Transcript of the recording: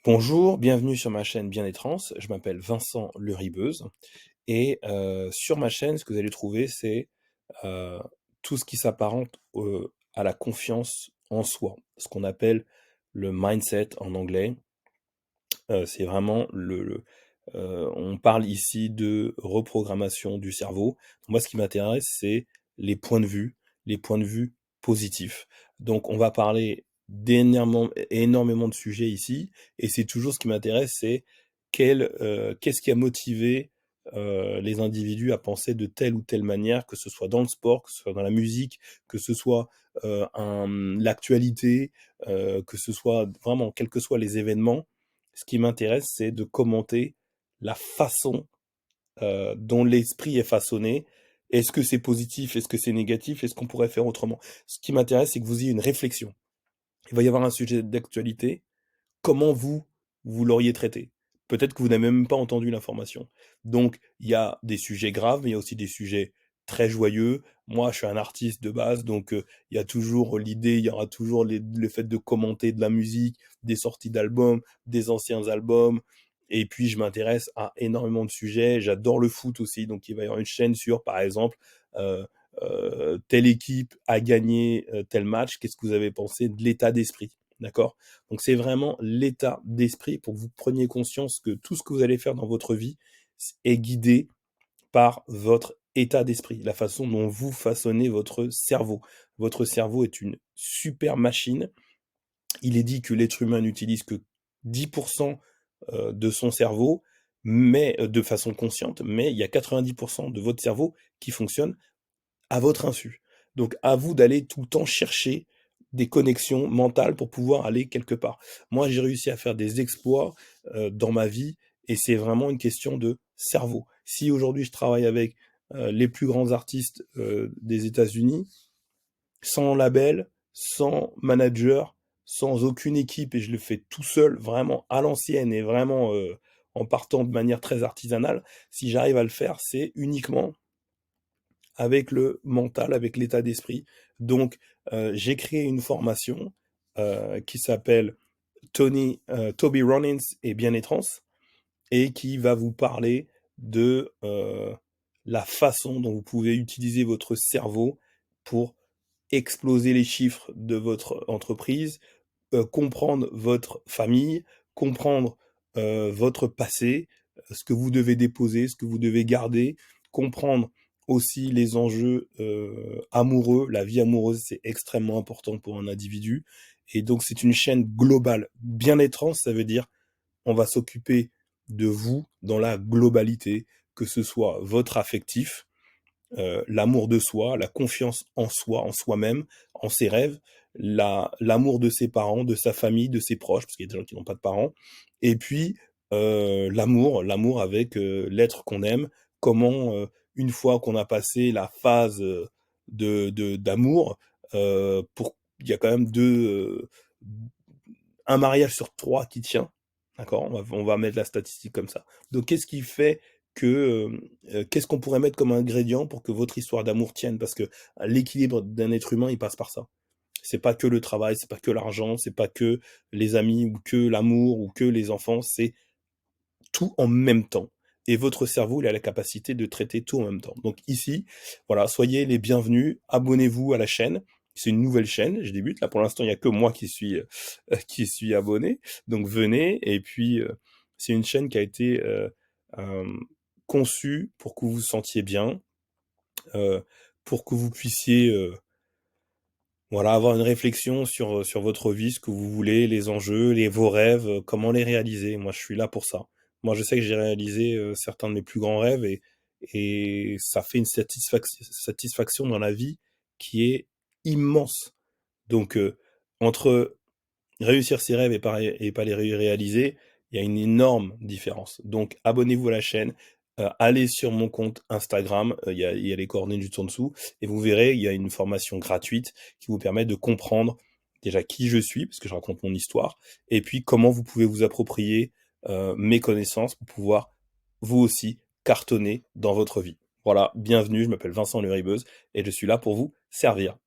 Bonjour, bienvenue sur ma chaîne Bien et Trans. Je m'appelle Vincent Le Ribeuse et sur ma chaîne, ce que vous allez trouver, c'est, heu, tout ce qui s'apparente à la confiance en soi, ce qu'on appelle le mindset en anglais. C'est vraiment on parle ici de reprogrammation du cerveau. Moi, ce qui m'intéresse, c'est les points de vue positifs. Donc on va parler énormément de sujets ici et c'est toujours ce qui m'intéresse, c'est qu'est-ce qui a motivé, les individus à penser de telle ou telle manière, que ce soit dans le sport, que ce soit dans la musique, que ce soit, l'actualité, que ce soit vraiment quels que soient les événements. Ce qui m'intéresse, c'est de commenter la façon, dont l'esprit est façonné. Est-ce que c'est positif? Est-ce que c'est négatif? Est-ce qu'on pourrait faire autrement? Ce qui m'intéresse, c'est que vous ayez une réflexion. Il va y avoir un sujet d'actualité. Comment vous l'auriez traité? Peut-être que vous n'avez même pas entendu l'information. Donc il y a des sujets graves, mais il y a aussi des sujets très joyeux. Moi, je suis un artiste de base, donc il y a toujours l'idée, il y aura toujours le fait de commenter de la musique, des sorties d'albums, des anciens albums et puis je m'intéresse à énormément de sujets. J'adore le foot aussi, donc il va y avoir une chaîne sur, par exemple, heu telle équipe a gagné, tel match. Qu'est-ce que vous avez pensé de l'état d'esprit? D'accord? Donc c'est vraiment l'état d'esprit pour que vous preniez conscience que tout ce que vous allez faire dans votre vie est guidé par votre état d'esprit, la façon dont vous façonnez votre cerveau. Votre cerveau est une super machine. Il est dit que l'être humain n'utilise que 10% de son cerveau, mais de façon consciente, mais il y a 90% de votre cerveau qui fonctionne à votre insu. Donc à vous d'aller tout le temps chercher des connexions mentales pour pouvoir aller quelque part. Moi, j'ai réussi à faire des exploits, dans ma vie et c'est vraiment une question de cerveau. Si aujourd'hui je travaille avec, les plus grands artistes, des États-Unis, sans label, sans manager, sans aucune équipe et je le fais tout seul, vraiment à l'ancienne et vraiment, en partant de manière très artisanale, si j'arrive à le faire, c'est uniquement avec le mental, avec l'état d'esprit. Donc, j'ai créé une formation, qui s'appelle Toby Ronins et Bien et Trans et qui va vous parler de, la façon dont vous pouvez utiliser votre cerveau pour exploser les chiffres de votre entreprise, comprendre votre famille, comprendre, votre passé, ce que vous devez déposer, ce que vous devez garder, comprendre aussi les enjeux, amoureux. La vie amoureuse, c'est extrêmement important pour un individu et donc c'est une chaîne globale. Bien-être trans, ça veut dire on va s'occuper de vous dans la globalité, que ce soit votre affectif, l'amour de soi, la confiance en soi, en soi-même, en ses rêves, l'amour de ses parents, de sa famille, de ses proches, parce qu'il y a des gens qui n'ont pas de parents, et puis l'amour avec l'être qu'on aime, comment une fois qu'on a passé la phase d'amour, pour il y a quand même un mariage sur trois qui tient, d'accord? On va mettre la statistique comme ça. Donc qu'est-ce qui fait que, qu'est-ce qu'on pourrait mettre comme ingrédient pour que votre histoire d'amour tienne? Parce que l'équilibre d'un être humain, il passe par ça. C'est pas que le travail, c'est pas que l'argent, c'est pas que les amis ou que l'amour ou que les enfants, c'est tout en même temps. Et votre cerveau, il a la capacité de traiter tout en même temps. Donc ici, voilà, soyez les bienvenus, abonnez-vous à la chaîne. C'est une nouvelle chaîne, je débute. Là, pour l'instant, il n'y a que moi qui suis abonné. Donc venez. Et puis, c'est une chaîne qui a été euh, conçue pour que vous vous sentiez bien, euh, pour que vous puissiez voilà, avoir une réflexion sur votre vie, ce que vous voulez, les enjeux, vos rêves, comment les réaliser. Moi, je suis là pour ça. Moi, je sais que j'ai réalisé certains de mes plus grands rêves et ça fait une satisfaction dans la vie qui est immense. Donc, entre réussir ses rêves et pas les réaliser, il y a une énorme différence. Donc abonnez-vous à la chaîne, allez sur mon compte Instagram, il y a les coordonnées juste en dessous et vous verrez, il y a une formation gratuite qui vous permet de comprendre déjà qui je suis, parce que je raconte mon histoire, et puis comment vous pouvez vous approprier, mes connaissances pour pouvoir vous aussi cartonner dans votre vie. Voilà, bienvenue, je m'appelle Vincent Le Ribeuse et je suis là pour vous servir.